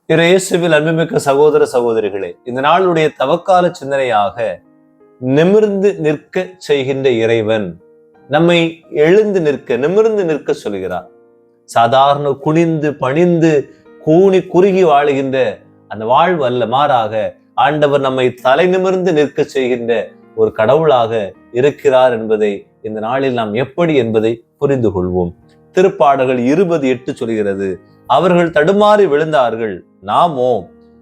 இயேசுவில் அன்புமிக்க சகோதர சகோதரிகளே, இந்த நாளுடைய தவக்கால சிந்தனையாக நிமிர்ந்து நிற்க செய்கின்ற இறைவன் நம்மை எழுந்து நிற்க, நிமிர்ந்து நிற்க சொல்கிறார். சாதாரண குனிந்து பணிந்து கூனி குறுகி வாழுகின்ற அந்த வாழ்வு அல்ல, மாறாக ஆண்டவர் நம்மை தலை நிமிர்ந்து நிற்க செய்கின்ற ஒரு கடவுளாக இருக்கிறார் என்பதை இந்த நாளில் நாம் எப்படி என்பதை புரிந்து கொள்வோம். திருப்பாடல்கள் 20:8 சொல்கிறது, அவர்கள் தடுமாறி விழுந்தார்கள், நாமோ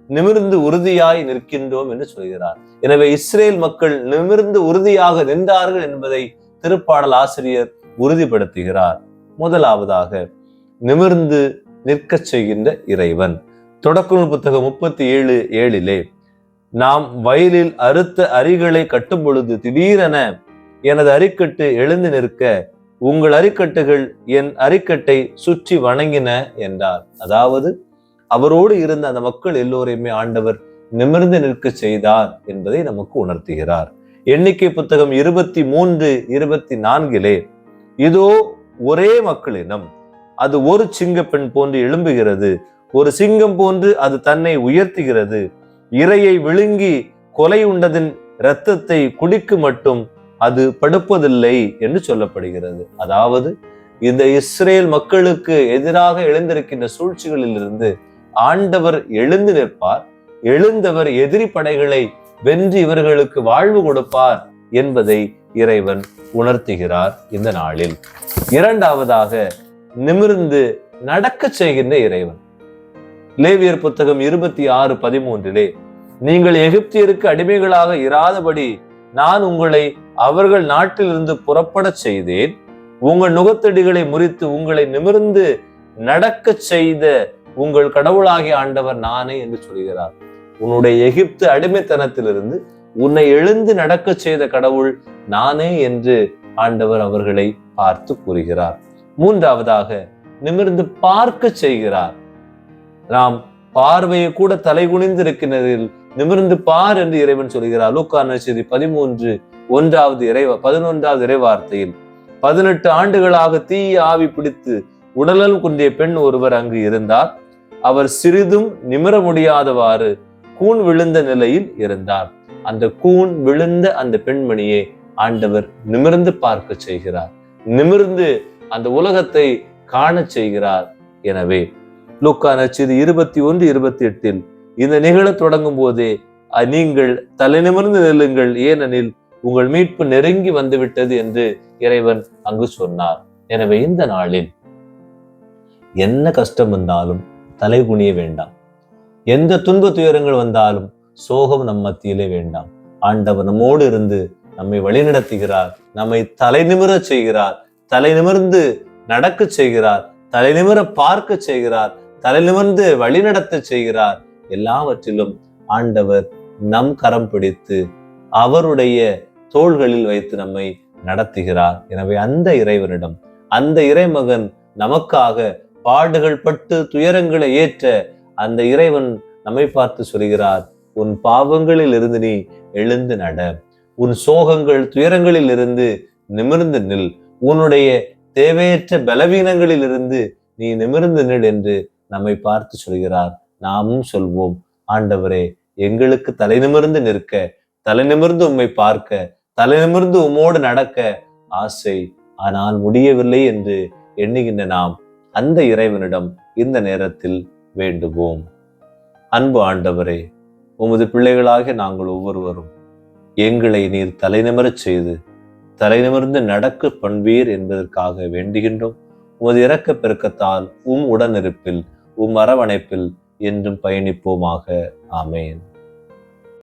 நிமிர்ந்து உறுதியாய் நிற்கின்றோம் என்று சொல்கிறார். எனவே இஸ்ரேல் மக்கள் நிமிர்ந்து உறுதியாக நின்றார்கள் என்பதை திருப்பாடல் ஆசிரியர் உறுதிப்படுத்துகிறார். முதலாவதாக நிமிர்ந்து நிற்க செய்கின்ற இறைவன். தொடக்க நூல் புத்தகம் 37:7 நாம் வயலில் அறுத்த அரிகளை கட்டும் பொழுது திடீரென எனது அரிக்கட்டு எழுந்து நிற்க உங்கள் அரிக்கட்டுகள் என் அரிக்கட்டை சுற்றி வணங்கின என்றார். அதாவது அவரோடு இருந்த அந்த மக்கள் எல்லோரையுமே ஆண்டவர் நிமிர்ந்து நிற்க செய்தார் என்பதை நமக்கு உணர்த்துகிறார். எண்ணிக்கை புத்தகம் 23:24 இதோ ஒரே மக்களினம், அது ஒரு சிங்க பெண் போன்று எழும்புகிறது, ஒரு சிங்கம் போன்று அது தன்னை உயர்த்துகிறது, இரையை விழுங்கி கொலை உண்டதின் இரத்தத்தை குடிக்கு மட்டும் அது படுப்பதில்லை என்று சொல்லப்படுகிறது. அதாவது இந்த இஸ்ரேல் மக்களுக்கு எதிராக எழுந்திருக்கின்ற சூழ்ச்சிகளில் இருந்து ஆண்டவர் எழுந்து நிற்பார், எழுந்தவர் எதிரி படைகளை வென்று இவர்களுக்கு வாழ்வு கொடுப்பார் என்பதை இறைவன் உணர்த்துகிறார் இந்த நாளில். இரண்டாவதாக நிமிர்ந்து நடக்க செய்கின்ற இறைவன். லேவியர் புத்தகம் 26:13 நீங்கள் எகிப்தியருக்கு அடிமைகளாக இராதபடி நான் உங்களை அவர்கள் நாட்டிலிருந்து புறப்பட செய்தேன், உங்கள் நுகத்தடிகளை முறித்து உங்களை நிமிர்ந்து நடக்க செய்த உங்கள் கடவுளாகிய ஆண்டவர் நானே என்று சொல்கிறார். உன்னுடைய எகிப்து அடிமைத்தனத்திலிருந்து உன்னை எழுந்து நடக்க செய்த கடவுள் நானே என்று ஆண்டவர் அவர்களை பார்த்து கூறுகிறார். மூன்றாவதாக நிமிர்ந்து பார்க்க செய்கிறார். நாம் பார்வையை கூட தலைகுனிந்து இருக்கின்றதில் நிமிர்ந்து பார் என்று இறைவன் சொல்கிறார். லூக்கா நற்செய்தி 11வது இறைவார்த்தையில் 18 ஆண்டுகளாக தீய ஆவி பிடித்து உடலல் குன்றிய பெண் ஒருவர் அங்கு இருந்தார். அவர் சிறிதும் நிமிர முடியாதவாறு கூன் விழுந்த நிலையில் இருந்தார். அந்த கூன் விழுந்த அந்த பெண்மணியை ஆண்டவர் நிமிர்ந்து பார்க்க செய்கிறார், நிமிர்ந்து அந்த உலகத்தை காண செய்கிறார். எனவே லூக்கா நற்செய்தி 21:28 இந்த நிகழ தொடங்கும் போதே நீங்கள் தலை நிமிர்ந்து நில்லுங்கள், ஏனெனில் உங்கள் மீட்பு நெருங்கி வந்துவிட்டது என்று இறைவன் அங்கு சொன்னார். எனவே இந்த நாளில் என்ன கஷ்டம் வந்தாலும் தலை குனிய வேண்டாம், எந்த துன்ப துயரங்கள் வந்தாலும் சோகம் நம் மத்தியிலே வேண்டாம். ஆண்டவர் நம்மோடு இருந்து நம்மை வழிநடத்துகிறார், நம்மை தலை நிமிர செய்கிறார், தலை நிமிர்ந்து நடக்க செய்கிறார், தலை நிமிர பார்க்க செய்கிறார், தலை நிமிர்ந்து வழிநடத்த செய்கிறார். எல்லாவற்றிலும் ஆண்டவர் நம் கரம் பிடித்து அவருடைய தோள்களில் வைத்து நம்மை நடத்துகிறார். எனவே அந்த இறைவனிடம், அந்த இறைமகன் நமக்காக பாடுகள் பட்டு துயரங்களை ஏற்ற அந்த இறைவன் நம்மை பார்த்து சொல்கிறார், உன் பாவங்களில் இருந்து நீ எழுந்து நட, உன் சோகங்கள் துயரங்களில் இருந்து நிமிர்ந்து நில், உன்னுடைய தேவையற்ற பலவீனங்களில் இருந்து நீ நிமிர்ந்து நில் என்று நம்மை பார்த்து சொல்கிறார். நாமும் சொல்வோம், ஆண்டவரே எங்களுக்கு தலை நிமிர்ந்து நிற்க, தலை நிமிர்ந்து உம்மை பார்க்க, தலை நிமிர்ந்து உம்மோடு நடக்க ஆசை, ஆனால் முடியவில்லை என்று எண்ணுகின்ற நாம் அந்த இறைவனிடம் இந்த நேரத்தில் வேண்டுவோம். அன்பு ஆண்டவரே, உமது பிள்ளைகளாக நாங்கள் ஒவ்வொருவரும் எங்களை நீர் தலை நிமிரச் செய்து தலை நிமிர்ந்து நடக்க பண்பீர் என்பதற்காக வேண்டுகின்றோம். உமது இரக்க பெருக்கத்தால் உம் உடனிருப்பில் உம் அரவணைப்பில் என்றும் பயணிப்போமாக. ஆமேன்.